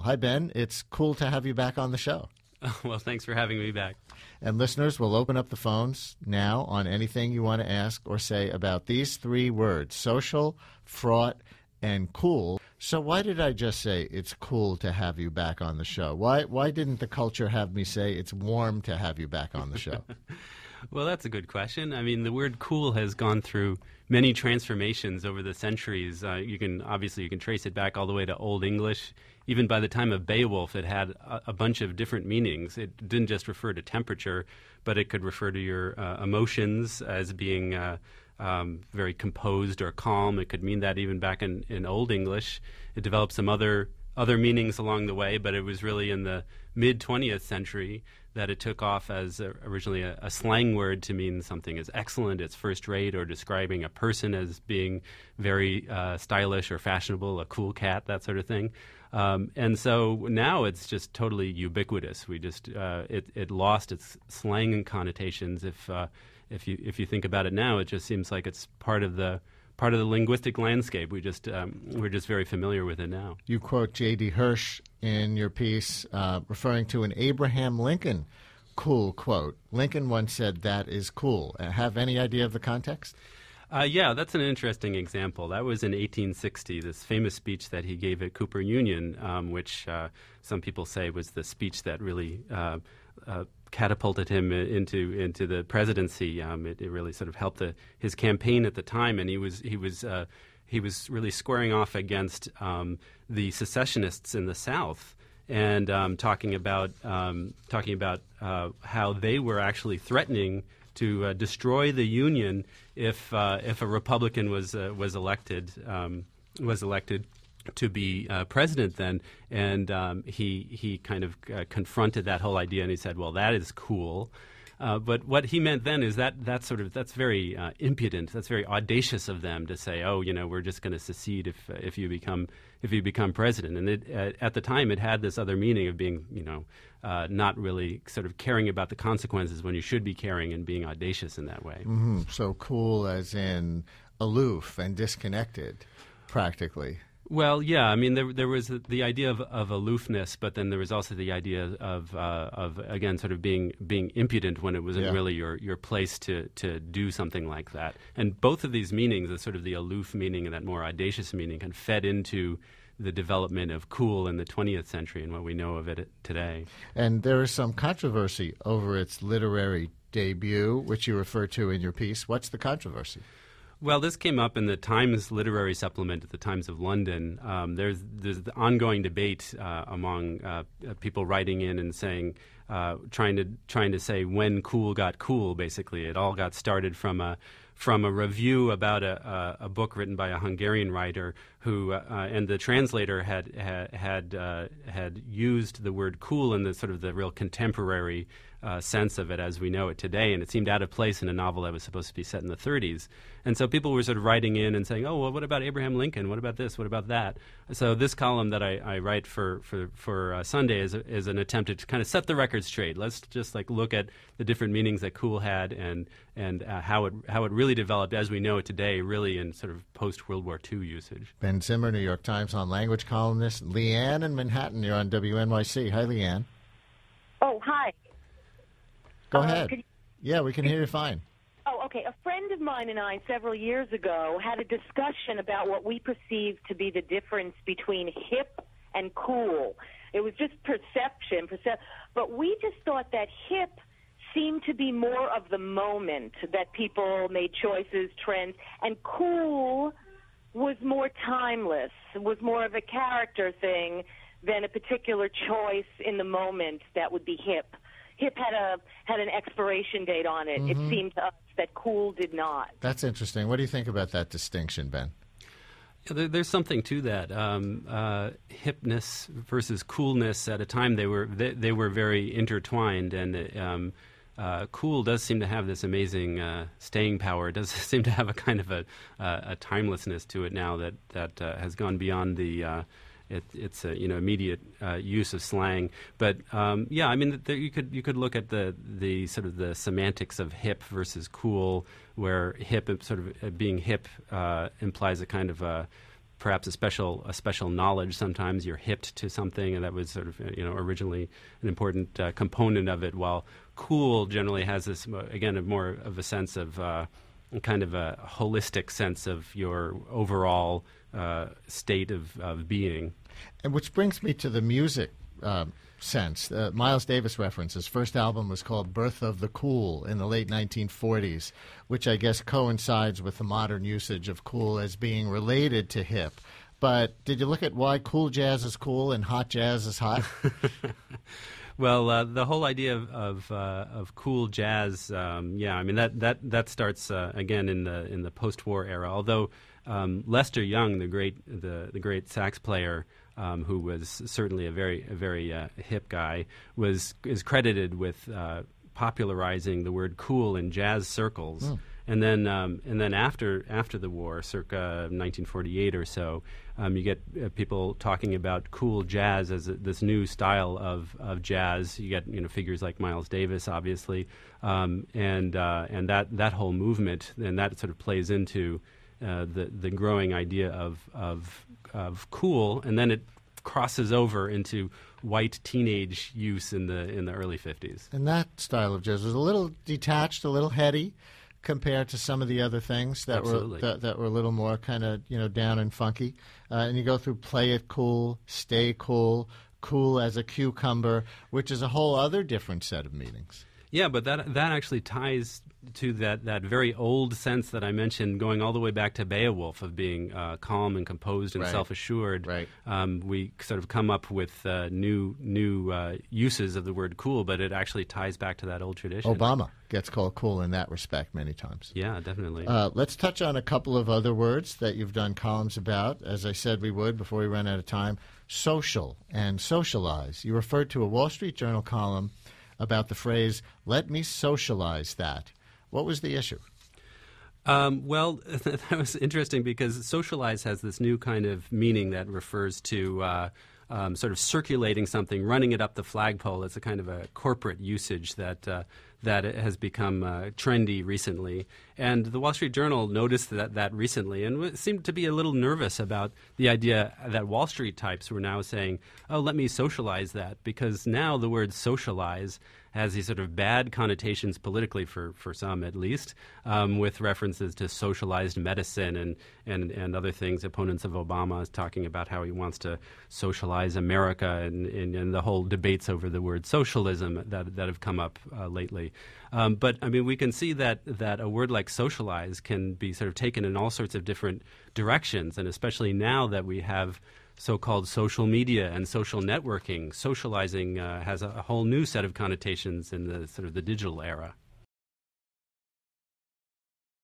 Hi, Ben. It's cool to have you back on the show. Oh, well, thanks for having me back. And listeners, we'll open up the phones now on anything you want to ask or say about these three words: social, fraught, and cool. So why did I just say it's cool to have you back on the show? Why didn't the culture have me say it's warm to have you back on the show? Well, that's a good question. I mean, the word cool has gone through many transformations over the centuries. You can trace it back all the way to Old English. Even by the time of Beowulf, it had a bunch of different meanings. It didn't just refer to temperature, but it could refer to your emotions as being very composed or calm. It could mean that even back in Old English. It developed some other meanings along the way, but it was really in the mid-20th century that it took off as originally a slang word to mean something as excellent, it's first-rate, or describing a person as being very stylish or fashionable, a cool cat, that sort of thing. And so now it's just totally ubiquitous. We just it lost its slang connotations. If you think about it now, it just seems like it's part of the linguistic landscape. We're just very familiar with it now. You quote J.D. Hirsch in your piece, referring to an Abraham Lincoln cool quote. Lincoln once said, "That is cool." Have any idea of the context? Yeah, that's an interesting example. That was in 1860, this famous speech that he gave at Cooper Union, which some people say was the speech that really catapulted him into the presidency. It really sort of helped his campaign at the time, and he was really squaring off against the secessionists in the South, and talking about how they were actually threatening to destroy the Union if a Republican was elected to be president then, and he kind of confronted that whole idea, and he said, "Well, that is cool." But what he meant then is that's very impudent. That's very audacious of them to say, "Oh, we're just going to secede if you become president." And at the time, it had this other meaning of being, not really sort of caring about the consequences when you should be caring and being audacious in that way. Mm-hmm. So cool as in aloof and disconnected, practically. Well, yeah. I mean, there was the idea of aloofness, but then there was also the idea of again sort of being impudent when it wasn't really your place to do something like that. And both of these meanings, the sort of the aloof meaning and that more audacious meaning, kind of fed into the development of cool in the 20th century and what we know of it today. And there is some controversy over its literary debut, which you refer to in your piece. What's the controversy? Well, this came up in the Times literary supplement at the Times of London. There's the ongoing debate among people writing in and saying, trying to say when cool got cool. Basically, it all got started from a review about a book written by a Hungarian writer who and the translator had used the word cool in the sort of the real contemporary sense of it as we know it today, and it seemed out of place in a novel that was supposed to be set in the 30s. And so people were sort of writing in and saying, "Oh, well, what about Abraham Lincoln? What about this? What about that?" So this column that I write for Sunday is an attempt to kind of set the record straight. Let's just look at the different meanings that cool had and how it really developed as we know it today, really in sort of post World War II usage. Ben Zimmer, New York Times on language columnist. Leanne in Manhattan, you're on WNYC. Hi, Leanne. Oh, hi. Go ahead. Yeah, we can hear you fine. Oh, okay. A friend of mine and I, several years ago, had a discussion about what we perceived to be the difference between hip and cool. It was just perception. But we just thought that hip seemed to be more of the moment, that people made choices, trends, and cool was more timeless, was more of a character thing than a particular choice in the moment that would be hip. Hip had an expiration date on it. Mm-hmm. It seemed to us that cool did not. That's interesting. What do you think about that distinction, Ben? There's something to that. Hipness versus coolness. At a time, they were very intertwined, and cool does seem to have this amazing staying power. It does seem to have a kind of a timelessness to it now that has gone beyond the. It's immediate use of slang, but yeah, I mean you could look at the sort of the semantics of hip versus cool, where hip sort of being hip implies a kind of perhaps a special knowledge. Sometimes you're hipped to something, and that was sort of originally an important component of it. While cool generally has this again more of a sense of kind of a holistic sense of your overall state of being. And which brings me to the music sense. Miles Davis reference, his first album was called Birth of the Cool in the late 1940s, which I guess coincides with the modern usage of cool as being related to hip. But did you look at why cool jazz is cool and hot jazz is hot? Well, the whole idea of cool jazz, I mean that starts again in the post-war era. Although Lester Young, the great sax player, who was certainly a very hip guy, is credited with popularizing the word cool in jazz circles. Mm. And then after the war, circa 1948 or so, you get people talking about cool jazz as this new style of jazz. You get figures like Miles Davis, obviously, and that whole movement, and that sort of plays into the growing idea of cool, and then it crosses over into white teenage use in the early 50s. And that style of jazz was a little detached, a little heady, compared to some of the other things that were a little more kind of down and funky. And you go through Play It Cool, Stay Cool, Cool as a Cucumber, which is a whole other different set of meanings. Yeah, but that actually ties to that very old sense that I mentioned, going all the way back to Beowulf, of being calm and composed and self-assured. Right. We sort of come up with new uses of the word cool, but it actually ties back to that old tradition. Obama gets called cool in that respect many times. Yeah, definitely. Let's touch on a couple of other words that you've done columns about. As I said we would before we run out of time, social and socialize. You referred to a Wall Street Journal column about the phrase, let me socialize that. What was the issue? Well, that was interesting because socialize has this new kind of meaning that refers to sort of circulating something, running it up the flagpole. It's a kind of a corporate usage that has become trendy recently. And the Wall Street Journal noticed that recently and seemed to be a little nervous about the idea that Wall Street types were now saying, oh, let me socialize that, because now the word socialize has these sort of bad connotations politically, for some at least, with references to socialized medicine and other things. Opponents of Obama is talking about how he wants to socialize America and the whole debates over the word socialism that have come up lately. But, I mean, we can see that a word like socialize can be sort of taken in all sorts of different directions, and especially now that we have so-called social media and social networking, socializing has a whole new set of connotations in the sort of the digital era.